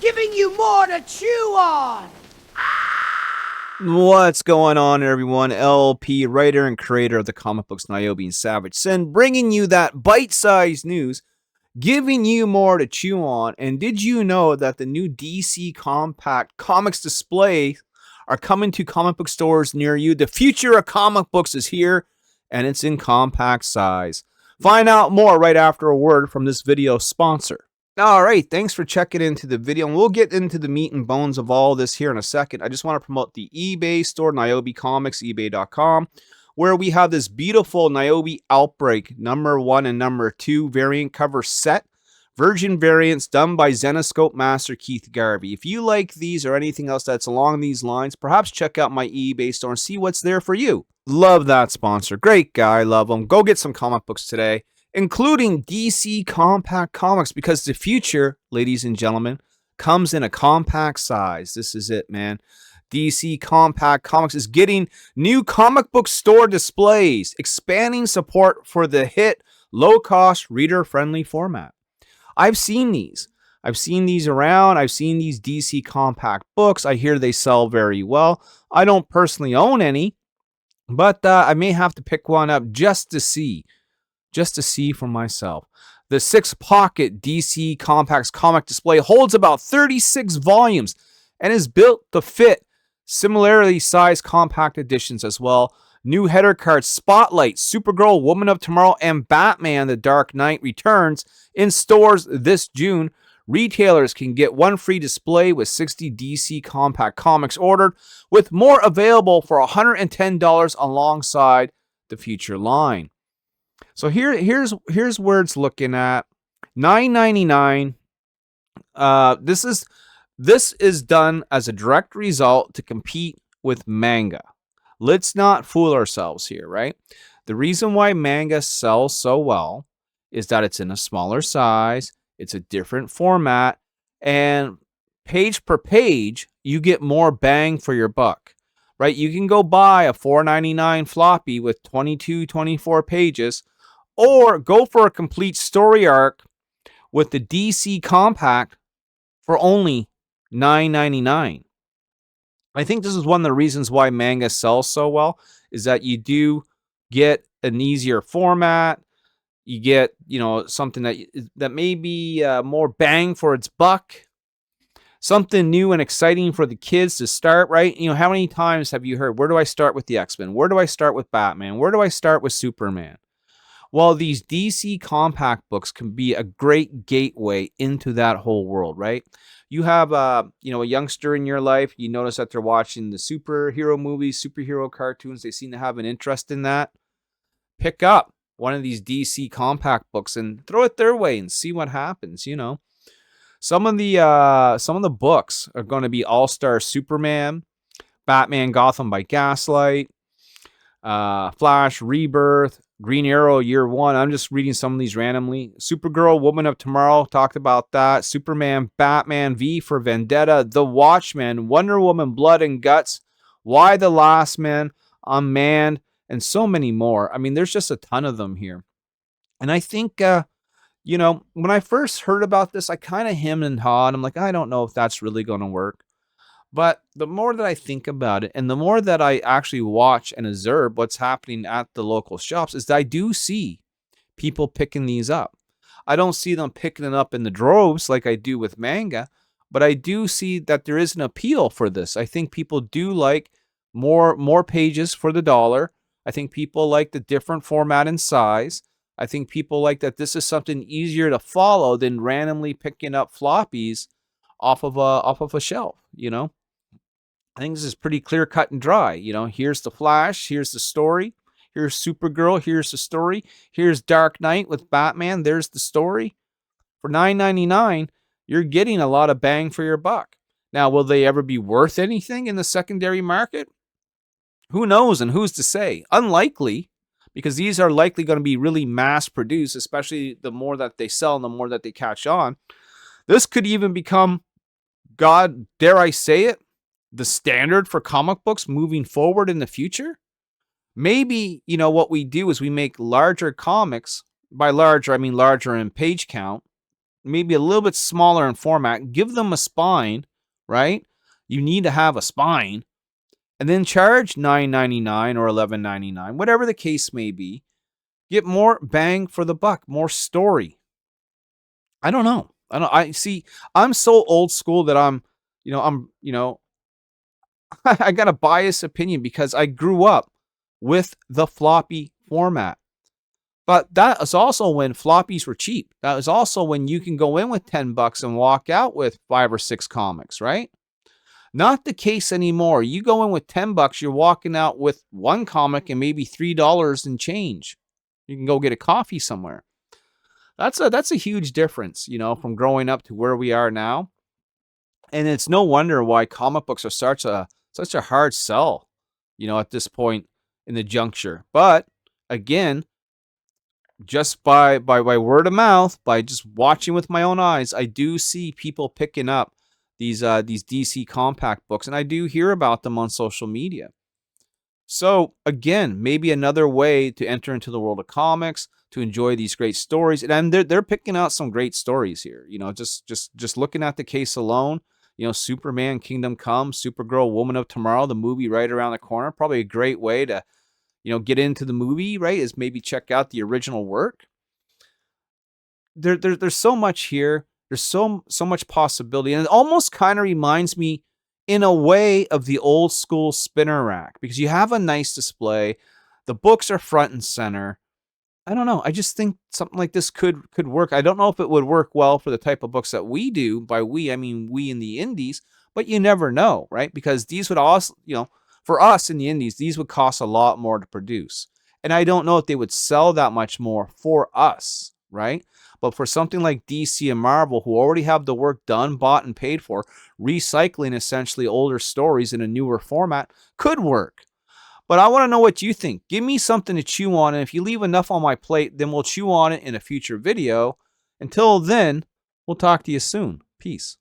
giving you more to chew on. What's going on, everyone? LP, writer and creator of the comic books Nyobi and Savage Syn, bringing you that bite-sized news, giving you more to chew on. And did you know that the new DC Compact Comics displays are coming to comic book stores near you? The future of comic books is here, and it's in compact size. Find out more right after a word from this video sponsor. Alright, thanks for checking into the video, and we'll get into the meat and bones of all this here in a second. I just want to promote the eBay store, Nyobi Comics, ebay.com, where we have this beautiful Nyobi Outbreak #1 and #2 variant cover set, Virgin variants done by Zenescope master Keith Garvey. If you like these or anything else that's along these lines, perhaps check out my eBay store and see what's there for you. Love that sponsor. Great guy, love him. Go get some comic books today, including DC Compact Comics, because the future, ladies and gentlemen, comes in a compact size. This is it, man. DC Compact Comics is getting new comic book store displays, expanding support for the hit, low-cost, reader-friendly format. I've seen these. I've seen these around. I've seen these DC Compact books. I hear they sell very well. I don't personally own any, but I may have to pick one up just to see for myself. The 6-pocket DC Compact's comic display holds about 36 volumes and is built to fit similarly sized compact editions as well. New header cards Spotlight, Supergirl, Woman of Tomorrow, and Batman The Dark Knight returns in stores this June. Retailers can get one free display with 60 DC Compact comics ordered, with more available for $110 alongside the future line. So here's where it's looking at $9.99. This is done as a direct result to compete with manga. Let's not fool ourselves here, right? The reason why manga sells so well is that it's in a smaller size, it's a different format, and page per page, you get more bang for your buck, right? You can go buy a $4.99 floppy with 22, 24 pages, or go for a complete story arc with the DC Compact for only $9.99. I think this is one of the reasons why manga sells so well, is that you do get an easier format. You get, something that may be more bang for its buck. Something new and exciting for the kids to start, right? How many times have you heard, where do I start with the X-Men? Where do I start with Batman? Where do I start with Superman? Well, these DC Compact books can be a great gateway into that whole world, right? You have a youngster in your life, you notice that they're watching the superhero movies, superhero cartoons, they seem to have an interest in that. Pick up one of these DC Compact books and throw it their way and see what happens, Some of the books are going to be All-Star Superman, Batman Gotham by Gaslight, Flash Rebirth, Green Arrow Year 1. I'm just reading some of these randomly. Supergirl, Woman of Tomorrow, talked about that. Superman, Batman, V for Vendetta, The Watchmen, Wonder Woman, Blood and Guts, Why the Last Man, Unmanned, and so many more. I mean, there's just a ton of them here. And I think, when I first heard about this, I kind of hemmed and hawed. I'm like, I don't know if that's really going to work. But the more that I think about it, and the more that I actually watch and observe what's happening at the local shops, is that I do see people picking these up. I don't see them picking it up in the droves like I do with manga, but I do see that there is an appeal for this. I think people do like more pages for the dollar. I think people like the different format and size. I think people like that this is something easier to follow than randomly picking up floppies off of a shelf, I think this is pretty clear, cut, and dry. Here's the Flash, here's the story, here's Supergirl, here's the story, here's Dark Knight with Batman, there's the story. For $9.99, you're getting a lot of bang for your buck. Now, will they ever be worth anything in the secondary market? Who knows, and who's to say? Unlikely, because these are likely going to be really mass-produced, especially the more that they sell and the more that they catch on. This could even become, God, dare I say it, the standard for comic books moving forward in the future. Maybe, what we do is we make larger comics. By larger, I mean larger in page count, maybe a little bit smaller in format, give them a spine, right? You need to have a spine, and then charge $9.99 or $11.99, whatever the case may be. Get more bang for the buck, more story. I don't know. I see. I'm so old school that I got a biased opinion because I grew up with the floppy format. But that is also when floppies were cheap. That is also when you can go in with $10 and walk out with 5 or 6 comics, right? Not the case anymore. You go in with $10, you're walking out with one comic and maybe $3 in change. You can go get a coffee somewhere. That's a huge difference, from growing up to where we are now. And it's no wonder why comic books are such a hard sell, at this point in the juncture. But again, just by word of mouth, by just watching with my own eyes, I do see people picking up these DC compact books, and I do hear about them on social media. So again, maybe another way to enter into the world of comics, to enjoy these great stories, and they're picking out some great stories here. Just looking at the case alone, Superman, Kingdom Come, Supergirl, Woman of Tomorrow, the movie right around the corner. Probably a great way to get into the movie, right? Is maybe check out the original work. There's so much here. There's so much possibility, and it almost kind of reminds me, in a way, of the old school spinner rack, because you have a nice display. The books are front and center. I don't know. I just think something like this could work. I don't know if it would work well for the type of books that we do. By we, I mean we in the indies, but you never know, right? Because these would also, for us in the indies, these would cost a lot more to produce. And I don't know if they would sell that much more for us, right? But for something like DC and Marvel, who already have the work done, bought, and paid for, recycling essentially older stories in a newer format could work. But I want to know what you think. Give me something to chew on, and if you leave enough on my plate, then we'll chew on it in a future video. Until then, we'll talk to you soon. Peace.